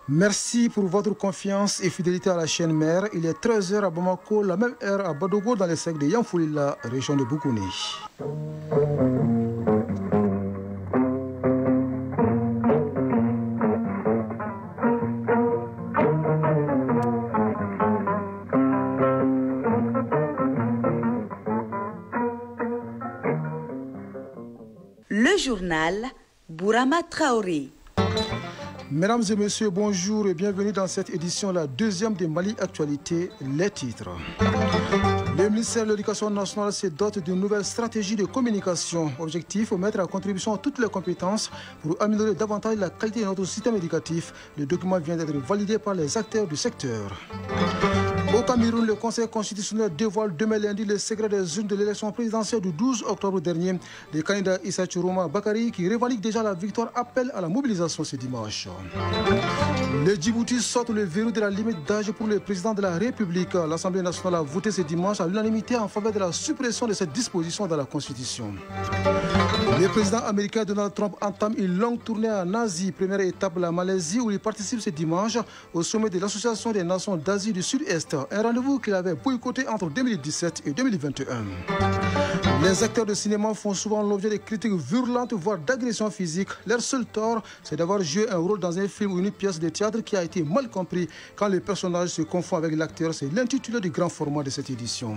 Merci pour votre confiance et fidélité à la chaîne mère. Il est 13h à Bamako, la même heure à Badogo dans les secteurs de Yamfoulila, région de Boukouni. Le journal Bourama Traoré. Mesdames et messieurs, bonjour et bienvenue dans cette édition, la deuxième de Mali Actualité, les titres. Le ministère de l'Éducation nationale se dote d'une nouvelle stratégie de communication. Objectif, mettre à contribution toutes les compétences pour améliorer davantage la qualité de notre système éducatif. Le document vient d'être validé par les acteurs du secteur. Au Cameroun, le Conseil constitutionnel dévoile demain lundi les secrets des urnes de l'élection présidentielle du 12 octobre dernier. Le candidat Issa Chiroma Bakari, qui revendique déjà la victoire, appelle à la mobilisation ce dimanche. Les Djibouti sortent le verrou de la limite d'âge pour le président de la République. L'Assemblée nationale a voté ce dimanche à l'unanimité en faveur de la suppression de cette disposition dans la Constitution. Le président américain Donald Trump entame une longue tournée en Asie. Première étape, la Malaisie, où il participe ce dimanche au sommet de l'Association des Nations d'Asie du Sud-Est. Un rendez-vous qu'il avait boycotté entre 2017 et 2021. Les acteurs de cinéma font souvent l'objet de critiques virulentes, voire d'agressions physiques. Leur seul tort, c'est d'avoir joué un rôle dans un film ou une pièce de théâtre qui a été mal compris quand le personnage se confond avec l'acteur. C'est l'intitulé du grand format de cette édition.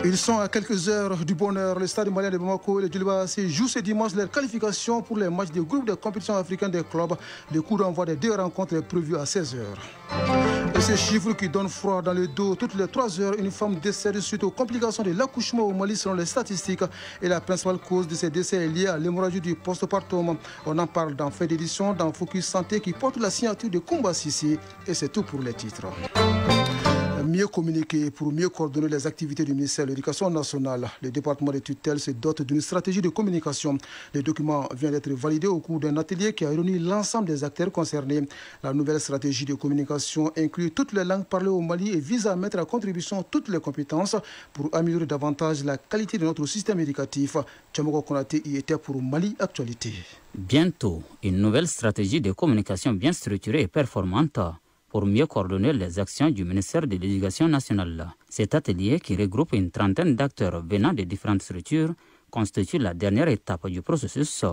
Ils sont à quelques heures du bonheur. Le stade malien de Bamako et le Djilbassi jouent ce dimanche leur qualification pour les matchs du groupe de compétition africaine des clubs. Le coup d'envoi des deux rencontres est prévu à 16h. Et ce chiffre qui donne froid dans le dos, toutes les 3 heures, une femme décède suite aux complications de l'accouchement au Mali selon les statistiques. Et la principale cause de ces décès est liée à l'hémorragie du postpartum. On en parle dans Fait d'édition, dans Focus Santé qui porte la signature de Koumba Sissi. Et c'est tout pour les titres. Mieux communiquer pour mieux coordonner les activités du ministère de l'Éducation nationale. Le département de tutelle se dote d'une stratégie de communication. Le document vient d'être validé au cours d'un atelier qui a réuni l'ensemble des acteurs concernés. La nouvelle stratégie de communication inclut toutes les langues parlées au Mali et vise à mettre à contribution toutes les compétences pour améliorer davantage la qualité de notre système éducatif. Tchamogo Konaté y était pour Mali Actualité. Bientôt, une nouvelle stratégie de communication bien structurée et performante pour mieux coordonner les actions du ministère de l'Éducation nationale. Cet atelier, qui regroupe une trentaine d'acteurs venant de différentes structures, constitue la dernière étape du processus,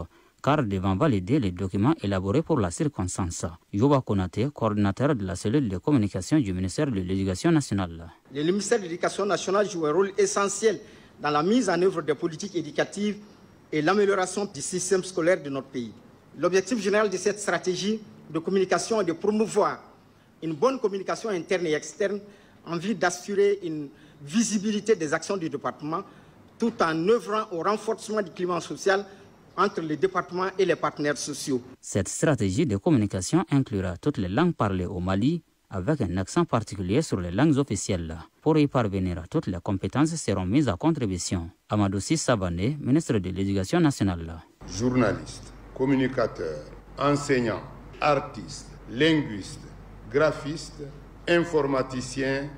car devant valider les documents élaborés pour la circonstance. Yoba Konaté, coordinateur de la cellule de communication du ministère de l'Éducation nationale. Le ministère de l'Éducation nationale joue un rôle essentiel dans la mise en œuvre des politiques éducatives et l'amélioration du système scolaire de notre pays. L'objectif général de cette stratégie de communication est de promouvoir une bonne communication interne et externe en vue d'assurer une visibilité des actions du département tout en œuvrant au renforcement du climat social entre les départements et les partenaires sociaux. Cette stratégie de communication inclura toutes les langues parlées au Mali avec un accent particulier sur les langues officielles. Pour y parvenir, toutes les compétences seront mises à contribution. Amadou Sissabane, ministre de l'Éducation nationale. Journalistes, communicateurs, enseignants, artistes, linguistes, graphistes, informaticiens,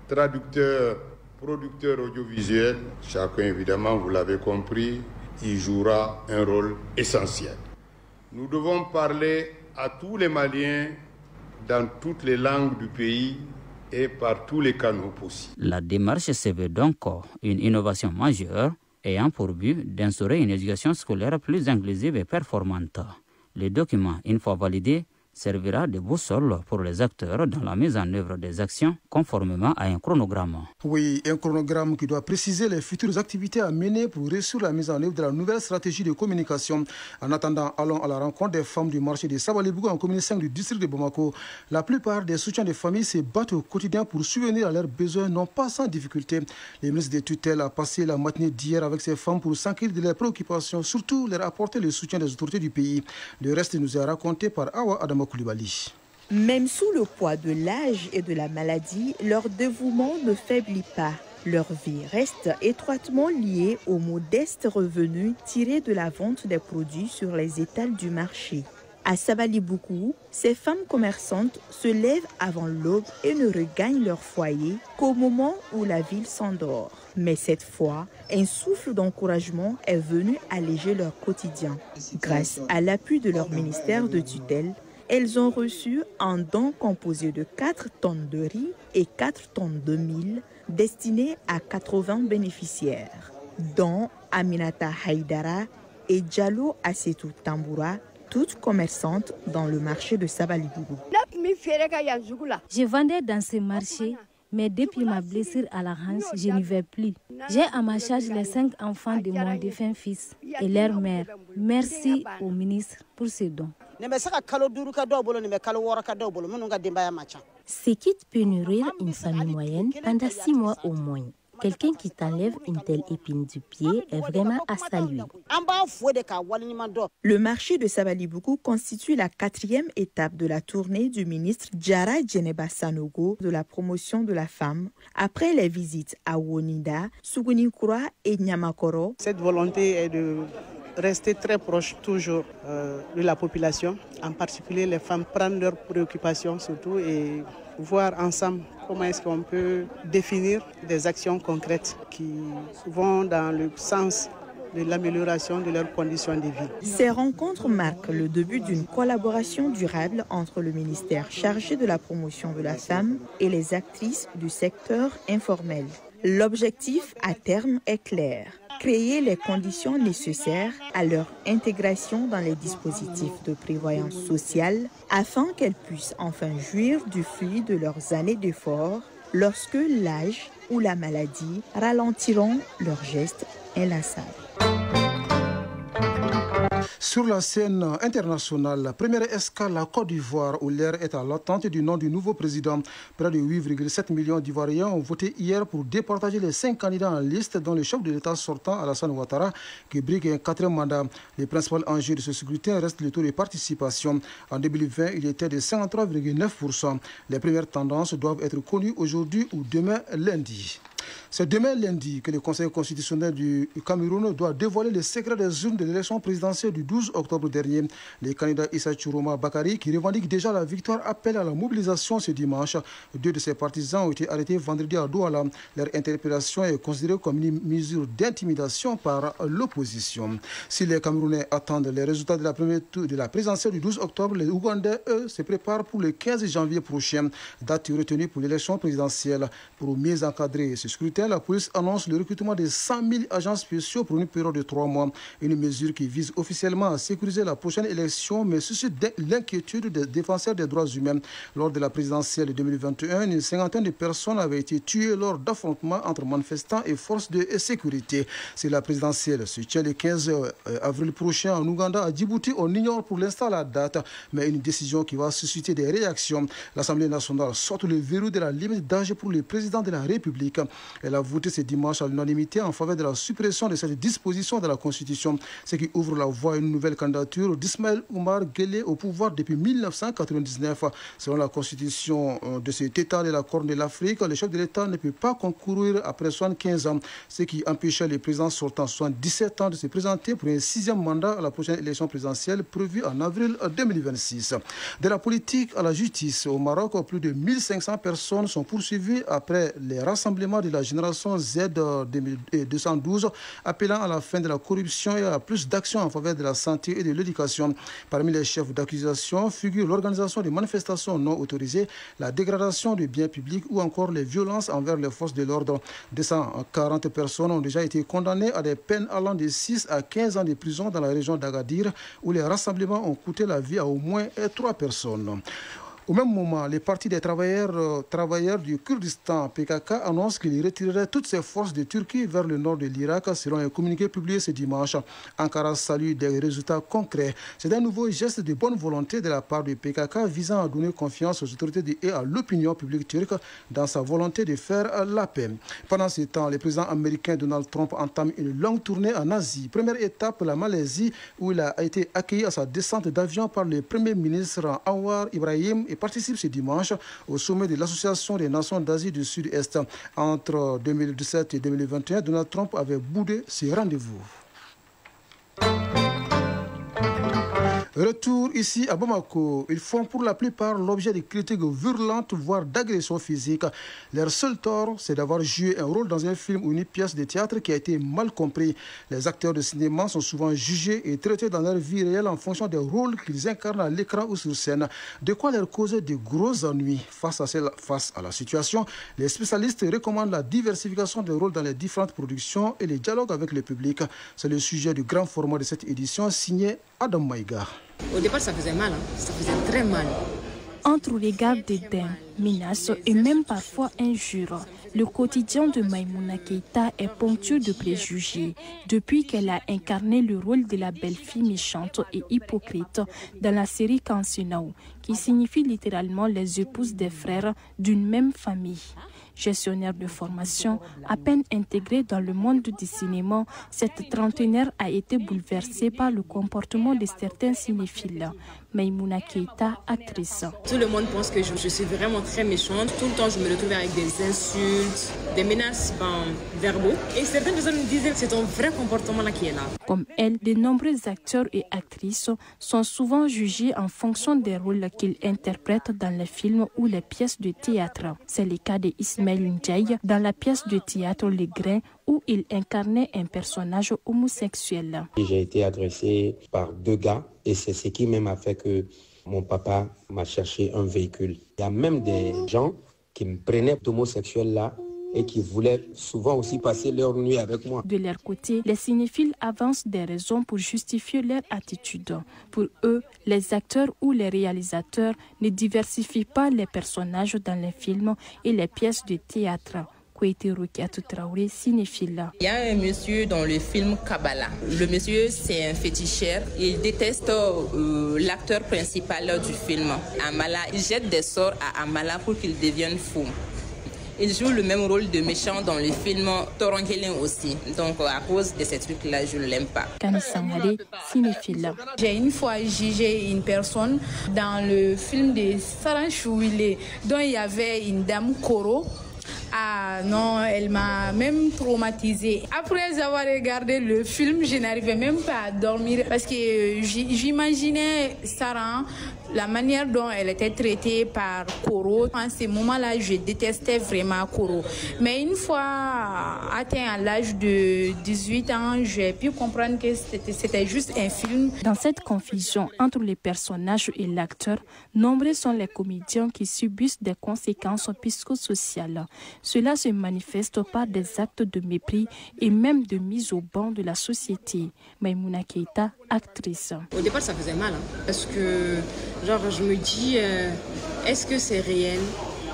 traducteurs, producteurs audiovisuels, chacun évidemment, vous l'avez compris, y jouera un rôle essentiel. Nous devons parler à tous les Maliens dans toutes les langues du pays et par tous les canaux possibles. La démarche se veut donc une innovation majeure ayant pour but d'instaurer une éducation scolaire plus inclusive et performante. Le document, une fois validé, servira de boussole pour les acteurs dans la mise en œuvre des actions conformément à un chronogramme. Oui, un chronogramme qui doit préciser les futures activités à mener pour réussir la mise en œuvre de la nouvelle stratégie de communication. En attendant, allons à la rencontre des femmes du marché de Sabalibougo en commune 5 du district de Bamako. La plupart des soutiens de familles se battent au quotidien pour subvenir à leurs besoins, non pas sans difficulté. Le ministre des tutelles a passé la matinée d'hier avec ces femmes pour s'enquérir de leurs préoccupations, surtout leur apporter le soutien des autorités du pays. Le reste nous est raconté par Awa Adama Koulibaly. Même sous le poids de l'âge et de la maladie, leur dévouement ne faiblit pas. Leur vie reste étroitement liée aux modestes revenus tirés de la vente des produits sur les étals du marché. À Sabaliboukou, ces femmes commerçantes se lèvent avant l'aube et ne regagnent leur foyer qu'au moment où la ville s'endort. Mais cette fois, un souffle d'encouragement est venu alléger leur quotidien. Grâce à l'appui de leur ministère de tutelle, Elles ont reçu un don composé de 4 tonnes de riz et 4 tonnes de mil destinés à 80 bénéficiaires, dont Aminata Haïdara et Diallo Assetou Tamboura, toutes commerçantes dans le marché de Sabalibougou. Je vendais dans ce marché, mais depuis ma blessure à la hanche, je n'y vais plus. J'ai à ma charge les 5 enfants de mon défunt fils et leur mère. Merci au ministre pour ce don. Ce kit peut nourrir une famille moyenne pendant 6 mois au moins. Quelqu'un qui t'enlève une telle épine du pied est vraiment à saluer. Le marché de Sabalibougou constitue la 4e étape de la tournée du ministre Diarra Djeneba Sanogo de la promotion de la femme, après les visites à Wonida, Sougounikoura et Nyamakoro. Cette volonté est de rester très proche toujours de la population, en particulier les femmes, prendre leurs préoccupations surtout et voir ensemble comment est-ce qu'on peut définir des actions concrètes qui vont dans le sens de l'amélioration de leurs conditions de vie. Ces rencontres marquent le début d'une collaboration durable entre le ministère chargé de la promotion de la femme et les actrices du secteur informel. L'objectif à terme est clair: créer les conditions nécessaires à leur intégration dans les dispositifs de prévoyance sociale afin qu'elles puissent enfin jouir du fruit de leurs années d'efforts lorsque l'âge ou la maladie ralentiront leurs gestes inlassables. Sur la scène internationale, la première escale à Côte d'Ivoire, où l'air est à l'attente du nom du nouveau président. Près de 8,7 millions d'Ivoiriens ont voté hier pour départager les 5 candidats en liste, dont le chef de l'État sortant, Alassane Ouattara, qui brigue un 4e mandat. Les principaux enjeux de ce scrutin restent le taux de participation. En 2020, il était de 53,9%. Les premières tendances doivent être connues aujourd'hui ou demain lundi. C'est demain lundi que le Conseil constitutionnel du Cameroun doit dévoiler les secrets des urnes de l'élection présidentielle du 12 octobre dernier. Les candidats Issa Chiroma Bakari, qui revendiquent déjà la victoire, appellent à la mobilisation ce dimanche. 2 de ses partisans ont été arrêtés vendredi à Douala. Leur interpellation est considérée comme une mesure d'intimidation par l'opposition. Si les Camerounais attendent les résultats de la première tour de la présidentielle du 12 octobre, les Ougandais, eux, se préparent pour le 15 janvier prochain, date retenue pour l'élection présidentielle. Pour mieux encadrer ce scrutin, la police annonce le recrutement de 100 000 agents spéciaux pour une période de 3 mois. Une mesure qui vise officiellement à sécuriser la prochaine élection, mais suscite l'inquiétude des défenseurs des droits humains. Lors de la présidentielle de 2021, une cinquantaine de personnes avaient été tuées lors d'affrontements entre manifestants et forces de sécurité. Si la présidentielle se tient le 15 avril prochain en Ouganda, à Djibouti, on ignore pour l'instant la date, mais une décision qui va susciter des réactions. L'Assemblée nationale sort le verrou de la limite d'âge pour le président de la République. Elle a voté ce dimanche à l'unanimité en faveur de la suppression de cette disposition de la Constitution, ce qui ouvre la voie à une nouvelle candidature d'Ismaël Oumar Guelleh au pouvoir depuis 1999. Selon la Constitution de cet État de la Corne de l'Afrique, le chef de l'État ne peut pas concourir après 75 ans, ce qui empêchait le président sortant 77 ans de se présenter pour un 6e mandat à la prochaine élection présidentielle prévue en avril 2026. De la politique à la justice, au Maroc, plus de 1500 personnes sont poursuivies après les rassemblements de la génération Z 212, appelant à la fin de la corruption et à plus d'actions en faveur de la santé et de l'éducation. Parmi les chefs d'accusation figurent l'organisation de manifestations non autorisées, la dégradation des biens publics ou encore les violences envers les forces de l'ordre. 240 personnes ont déjà été condamnées à des peines allant de 6 à 15 ans de prison dans la région d'Agadir, où les rassemblements ont coûté la vie à au moins 3 personnes. Au même moment, les partis des travailleurs du Kurdistan, PKK, annoncent qu'il retirerait toutes ses forces de Turquie vers le nord de l'Irak, selon un communiqué publié ce dimanche. Ankara salue des résultats concrets. C'est un nouveau geste de bonne volonté de la part du PKK visant à donner confiance aux autorités et à l'opinion publique turque dans sa volonté de faire la paix. Pendant ce temps, le président américain Donald Trump entame une longue tournée en Asie. Première étape, la Malaisie, où il a été accueilli à sa descente d'avion par le premier ministre Anwar Ibrahim et participe ce dimanche au sommet de l'Association des Nations d'Asie du Sud-Est. Entre 2017 et 2021, Donald Trump avait boudé ses rendez-vous. Retour ici à Bamako, ils font pour la plupart l'objet de critiques virulentes, voire d'agressions physiques. Leur seul tort, c'est d'avoir joué un rôle dans un film ou une pièce de théâtre qui a été mal compris. Les acteurs de cinéma sont souvent jugés et traités dans leur vie réelle en fonction des rôles qu'ils incarnent à l'écran ou sur scène. De quoi leur causer de gros ennuis. Face à la situation, les spécialistes recommandent la diversification des rôles dans les différentes productions et les dialogues avec le public. C'est le sujet du grand format de cette édition signé Adam Maïga. Au départ, ça faisait mal, ça faisait très mal. Entre regards dédain, menaces et même parfois injures, le quotidien de Maïmouna Keïta est ponctué de préjugés depuis qu'elle a incarné le rôle de la belle-fille méchante et hypocrite dans la série Kansenao, qui signifie littéralement les épouses des frères d'une même famille. Gestionnaire de formation, à peine intégrée dans le monde du cinéma, cette trentenaire a été bouleversée par le comportement de certains cinéphiles. Maïmouna Keïta, actrice. Tout le monde pense que je suis vraiment très méchante. Tout le temps, je me retrouve avec des insultes, des menaces verbaux. Et certaines personnes me disaient que c'est ton vrai comportement là qui est là. Comme elle, de nombreux acteurs et actrices sont souvent jugés en fonction des rôles qu'ils interprètent dans les films ou les pièces de théâtre. C'est le cas d'Ismaël Ndiaye dans la pièce de théâtre Les Grains, où il incarnait un personnage homosexuel. J'ai été agressé par 2 gars et c'est ce qui même a fait que mon papa m'a cherché un véhicule. Il y a même des gens qui me prenaient d'homosexuel là et qui voulaient souvent aussi passer leur nuit avec moi. De leur côté, les cinéphiles avancent des raisons pour justifier leur attitude. Pour eux, les acteurs ou les réalisateurs ne diversifient pas les personnages dans les films et les pièces de théâtre. Traoré, cinéphile. Il y a un monsieur dans le film Kabbalah. Le monsieur, c'est un féticheur. Il déteste l'acteur principal du film, Amala. Il jette des sorts à Amala pour qu'il devienne fou. Il joue le même rôle de méchant dans le film Toronkelin aussi. Donc à cause de ces trucs-là, je ne l'aime pas. Kanisangale, cinéphile. J'ai une fois jugé une personne dans le film de Saran Chouile, dont il y avait une dame Koro. Ah non, elle m'a même traumatisée. Après avoir regardé le film, je n'arrivais même pas à dormir parce que j'imaginais Sarah, la manière dont elle était traitée par Koro. En ce moment-là, je détestais vraiment Koro. Mais une fois atteint à l'âge de 18 ans, j'ai pu comprendre que c'était juste un film. Dans cette confusion entre les personnages et l'acteur, nombreux sont les comédiens qui subissent des conséquences psychosociales. Cela se manifeste par des actes de mépris et même de mise au banc de la société. Maïmouna Keïta, actrice. Au départ, ça faisait mal, parce que je me dis, est-ce que c'est réel?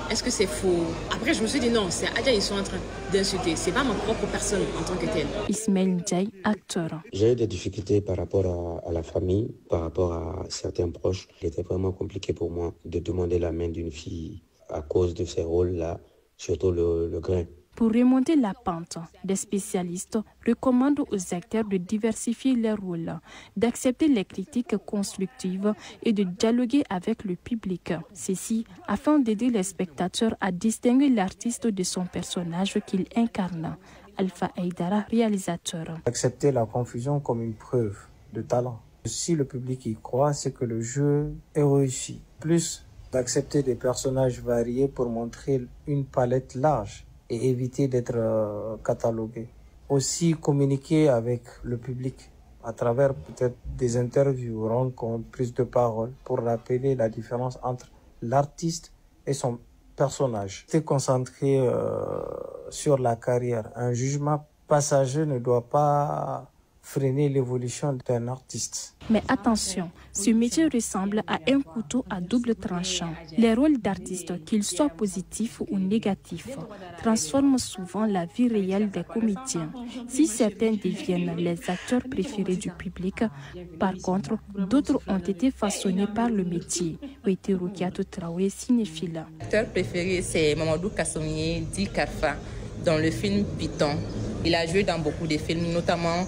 Est-ce que c'est faux? Après, je me suis dit non, c'est Adja, ils sont en train d'insulter. C'est pas ma propre personne en tant que telle. Ismaël Ndiaye, acteur. J'ai eu des difficultés par rapport à la famille, par rapport à certains proches. Il était vraiment compliqué pour moi de demander la main d'une fille à cause de ces rôles-là, surtout le grain. Pour remonter la pente, des spécialistes recommandent aux acteurs de diversifier leurs rôles, d'accepter les critiques constructives et de dialoguer avec le public. Ceci afin d'aider les spectateurs à distinguer l'artiste de son personnage qu'il incarne. Alpha Aïdara, réalisateur. Accepter la confusion comme une preuve de talent. Si le public y croit, c'est que le jeu est réussi. Plus d'accepter des personnages variés pour montrer une palette large et éviter d'être catalogué. Aussi communiquer avec le public à travers peut-être des interviews, rencontres, prises de parole pour rappeler la différence entre l'artiste et son personnage. Rester concentré sur la carrière. Un jugement passager ne doit pas freiner l'évolution d'un artiste. Mais attention, ce métier ressemble à un couteau à double tranchant. Les rôles d'artistes, qu'ils soient positifs ou négatifs, transforment souvent la vie réelle des comédiens. Si certains deviennent les acteurs préférés du public, par contre, d'autres ont été façonnés par le métier. Traoré, cinéphile. L'acteur préféré, c'est Mamadou Kassomié, dit Karfa, dans le film Python. Il a joué dans beaucoup de films, notamment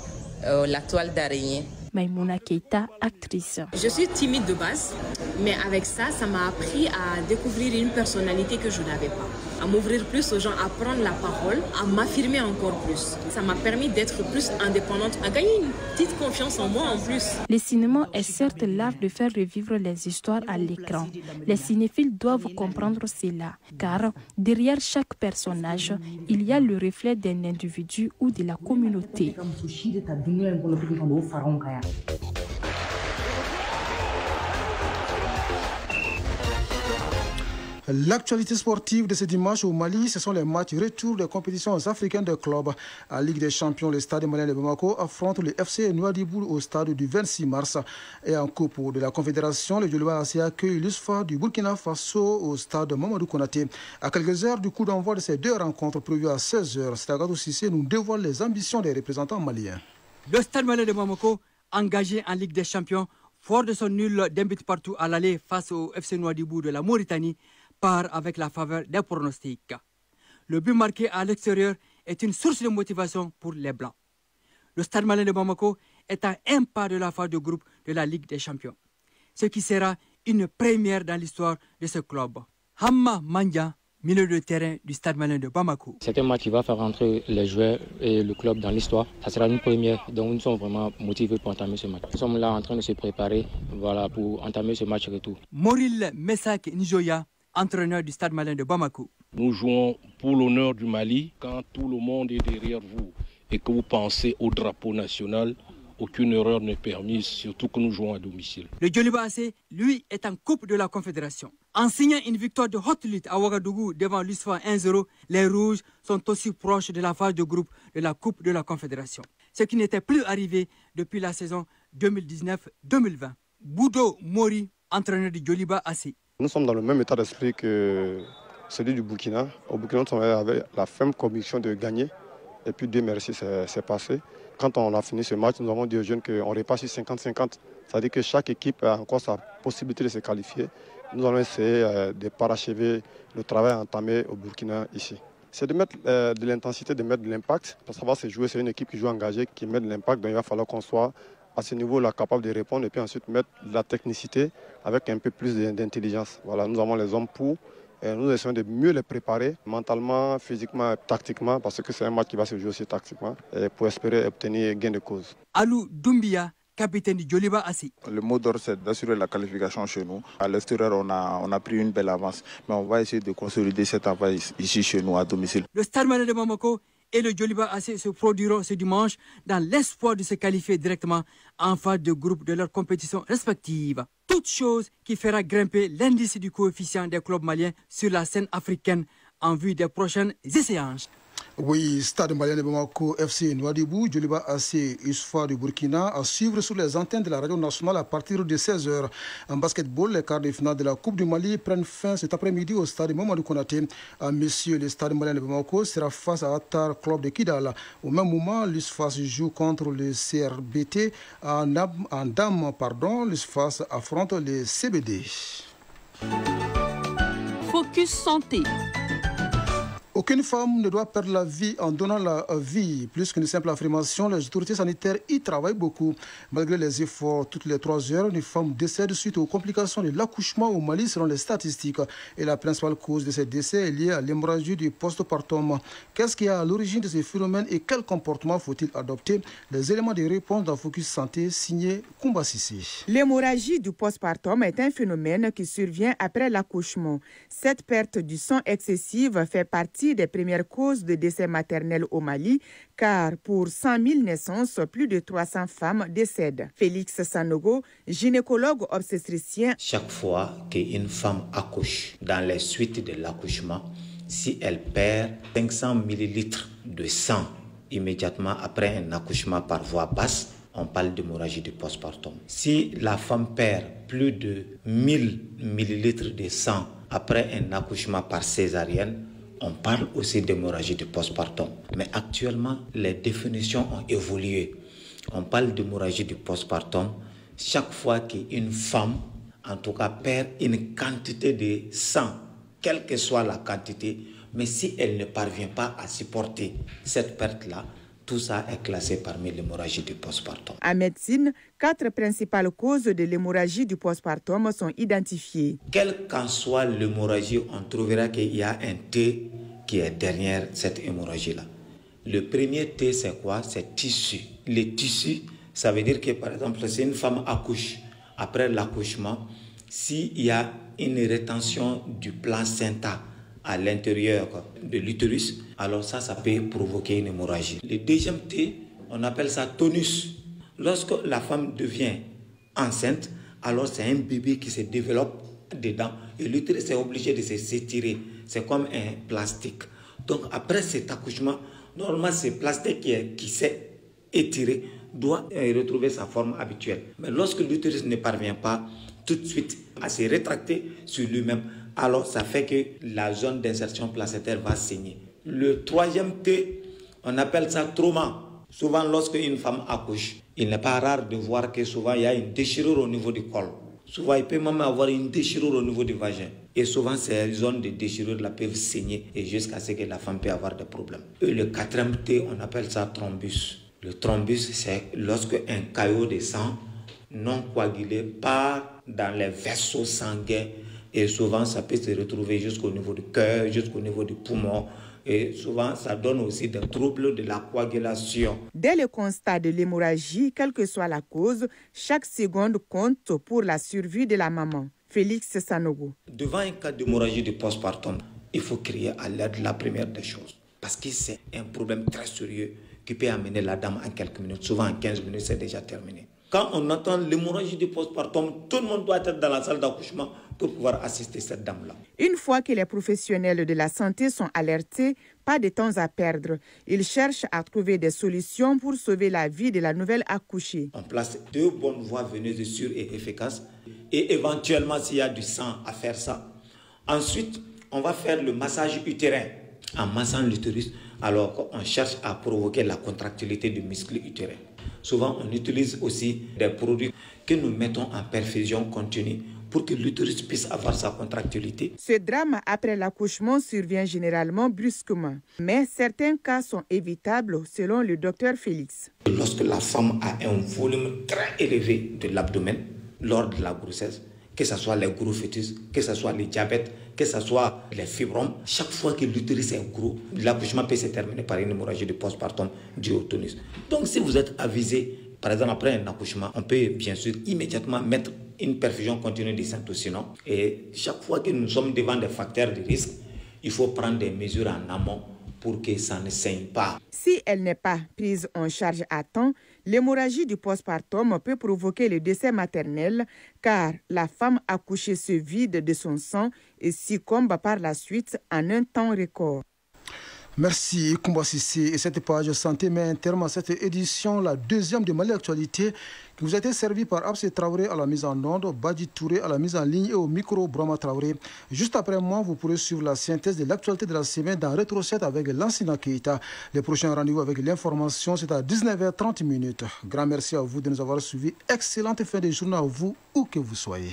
La toile d'araignée. Maïmouna Keïta, actrice. Je suis timide de base, mais avec ça, ça m'a appris à découvrir une personnalité que je n'avais pas. à m'ouvrir plus aux gens, à prendre la parole, à m'affirmer encore plus. Ça m'a permis d'être plus indépendante, à gagner une petite confiance en moi en plus. Le cinéma est certes l'art de faire revivre les histoires à l'écran. Les cinéphiles doivent comprendre cela, car derrière chaque personnage, il y a le reflet d'un individu ou de la communauté. L'actualité sportive de ce dimanche au Mali, ce sont les matchs retour des compétitions africaines de clubs. À Ligue des Champions, le stade malien de Bamako affronte le FC Nouadhibou au stade du 26 mars. Et en Coupe de la Confédération, le Djoliba AC accueille l'USFA du Burkina Faso au stade Mamadou Konaté. À quelques heures du coup d'envoi de ces deux rencontres prévues à 16h, Stagato Cissé nous dévoile les ambitions des représentants maliens. Le stade malien de Bamako, engagé en Ligue des Champions, fort de son nul d'un but partout à l'aller face au FC Nouadhibou de la Mauritanie, part avec la faveur des pronostics. Le but marqué à l'extérieur est une source de motivation pour les Blancs. Le stade malien de Bamako est à un pas de la phase de groupe de la Ligue des Champions, ce qui sera une première dans l'histoire de ce club. Hamma Mandia, milieu de terrain du stade malien de Bamako. C'est un match qui va faire rentrer les joueurs et le club dans l'histoire. Ça sera une première, donc nous sommes vraiment motivés pour entamer ce match. Nous sommes là en train de se préparer pour entamer ce match retour. Moril Messak Njoya, entraîneur du stade malien de Bamako. Nous jouons pour l'honneur du Mali. Quand tout le monde est derrière vous et que vous pensez au drapeau national, aucune erreur n'est permise, surtout que nous jouons à domicile. Le Djoliba AC, lui, est en Coupe de la Confédération. En signant une victoire de haute lutte à Ouagadougou devant l'USFA 1-0, les Rouges sont aussi proches de la phase de groupe de la Coupe de la Confédération, ce qui n'était plus arrivé depuis la saison 2019-2020. Boudo Mori, entraîneur du Djoliba AC. Nous sommes dans le même état d'esprit que celui du Burkina. Au Burkina, on avait la ferme conviction de gagner. Et puis, Dieu merci, c'est passé. Quand on a fini ce match, nous avons dit aux jeunes qu'on repasse sur 50-50. C'est-à-dire que chaque équipe a encore sa possibilité de se qualifier. Nous allons essayer de parachever le travail entamé au Burkina ici. C'est de mettre de l'intensité, de mettre de l'impact. Pour savoir se jouer, c'est une équipe qui joue engagée, qui met de l'impact. Donc il va falloir qu'on soit à ce niveau-là capable de répondre et puis ensuite mettre de la technicité avec un peu plus d'intelligence. Voilà, nous avons les hommes pour. Et nous essayons de mieux les préparer mentalement, physiquement, tactiquement, parce que c'est un match qui va se jouer aussi tactiquement, et pour espérer obtenir gain de cause. Alou Doumbia, capitaine du Djoliba AC. Le mot d'ordre, c'est d'assurer la qualification chez nous. À l'extérieur, on a pris une belle avance, mais on va essayer de consolider cette avance ici chez nous, à domicile. Le stade malien de Bamako et le Djoliba AC se produiront ce dimanche dans l'espoir de se qualifier directement en phase de groupe de leurs compétitions respectives. Toute chose qui fera grimper l'indice du coefficient des clubs maliens sur la scène africaine en vue des prochaines échéances. Oui, Stade malien de Bamako, FC Nouadhibou, Djoliba AC, USFA du Burkina, à suivre sur les antennes de la radio nationale à partir de 16h. En basketball, les quarts de finale de la Coupe du Mali prennent fin cet après-midi au stade Mamadou Konaté. Messieurs, le Stade malien de Bamako sera face à Attar Club de Kidal. Au même moment, l'USFA joue contre le CRBT. En dames, l'USFA affronte le CBD. Focus Santé. Aucune femme ne doit perdre la vie en donnant la vie. Plus qu'une simple affirmation, les autorités sanitaires y travaillent beaucoup. Malgré les efforts, toutes les 3 heures, une femme décède suite aux complications de l'accouchement au Mali selon les statistiques. Et la principale cause de ces décès est liée à l'hémorragie du postpartum. Qu'est-ce qui est à l'origine de ces phénomènes et quel comportement faut-il adopter? Les éléments de réponse dans Focus Santé signé Koumba Sissi. L'hémorragie du postpartum est un phénomène qui survient après l'accouchement. Cette perte du sang excessive fait partie des premières causes de décès maternels au Mali, car pour 100 000 naissances, plus de 300 femmes décèdent. Félix Sanogo, gynécologue obstétricien. Chaque fois qu'une femme accouche, dans les suites de l'accouchement, si elle perd 500 millilitres de sang immédiatement après un accouchement par voie basse, on parle d'hémorragie du postpartum. Si la femme perd plus de 1000 millilitres de sang après un accouchement par césarienne, on parle aussi d'hémorragie du postpartum. Mais actuellement, les définitions ont évolué. On parle d'hémorragie du postpartum chaque fois qu'une femme, en tout cas, perd une quantité de sang, quelle que soit la quantité, mais si elle ne parvient pas à supporter cette perte-là, tout ça est classé parmi l'hémorragie du postpartum. En médecine, 4 principales causes de l'hémorragie du postpartum sont identifiées. Quelle qu'en soit l'hémorragie, on trouvera qu'il y a un T qui est derrière cette hémorragie-là. Le premier T, c'est quoi? C'est tissu. Les tissus, ça veut dire que, par exemple, si une femme accouche, après l'accouchement, s'il y a une rétention du placenta à l'intérieur de l'utérus, alors ça peut provoquer une hémorragie. Le deuxième T, on appelle ça tonus. Lorsque la femme devient enceinte, alors c'est un bébé qui se développe dedans et l'utérus est obligé de s'étirer. C'est comme un plastique. Donc après cet accouchement, normalement ce plastique qui s'est étiré doit retrouver sa forme habituelle. Mais lorsque l'utérus ne parvient pas tout de suite à se rétracter sur lui-même, alors ça fait que la zone d'insertion placentaire va saigner. Le troisième T, on appelle ça trauma. Souvent lorsque une femme accouche, il n'est pas rare de voir que souvent il y a une déchirure au niveau du col. Souvent il peut même avoir une déchirure au niveau du vagin. Et souvent ces zones de déchirure là peuvent saigner et jusqu'à ce que la femme peut avoir des problèmes. Et le quatrième T, on appelle ça thrombus. Le thrombus, c'est lorsque un caillot de sang non coagulé part dans les vaisseaux sanguins et souvent ça peut se retrouver jusqu'au niveau du cœur, jusqu'au niveau du poumon. Et souvent, ça donne aussi des troubles de la coagulation. Dès le constat de l'hémorragie, quelle que soit la cause, chaque seconde compte pour la survie de la maman. Félix Sanogo. Devant un cas d'hémorragie du postpartum, il faut crier à l'aide, la première des choses. Parce que c'est un problème très sérieux qui peut amener la dame en quelques minutes. Souvent, en 15 minutes, c'est déjà terminé. Quand on entend l'hémorragie du postpartum, tout le monde doit être dans la salle d'accouchement pour pouvoir assister cette dame-là. Une fois que les professionnels de la santé sont alertés, pas de temps à perdre. Ils cherchent à trouver des solutions pour sauver la vie de la nouvelle accouchée. On place 2 bonnes voies veneuses sûres et efficaces. Et éventuellement, s'il y a du sang, à faire ça. Ensuite, on va faire le massage utérin. En massant l'utérus, alors on cherche à provoquer la contractilité du muscle utérin. Souvent, on utilise aussi des produits que nous mettons en perfusion continue pour que l'utérus puisse avoir sa contractilité. Ce drame après l'accouchement survient généralement brusquement, mais certains cas sont évitables selon le docteur Félix. Lorsque la femme a un volume très élevé de l'abdomen lors de la grossesse, que ce soit les gros fœtus, que ce soit les diabètes, que ce soit les fibromes, chaque fois que l'utérus est gros, l'accouchement peut se terminer par une hémorragie de postpartum due au tonus. Donc si vous êtes avisé, par exemple après un accouchement, on peut bien sûr immédiatement mettre une perfusion continue de syntocinon. Et chaque fois que nous sommes devant des facteurs de risque, il faut prendre des mesures en amont pour que ça ne saigne pas. Si elle n'est pas prise en charge à temps, l'hémorragie du postpartum peut provoquer le décès maternel car la femme accouchée se vide de son sang et succombe par la suite en un temps record. Merci Koumba Sissé. Et cette page santé met un terme à cette édition, la deuxième de Mali Actualité, qui vous a été servie par Abse Traoré à la mise en onde, Badi Touré à la mise en ligne et au micro Brahma Traoré. Juste après moi, vous pourrez suivre la synthèse de l'actualité de la semaine dans Rétro 7 avec Lansina Keita. Les prochains rendez-vous avec l'information, c'est à 19h30. Grand merci à vous de nous avoir suivis. Excellente fin de journée à vous, où que vous soyez.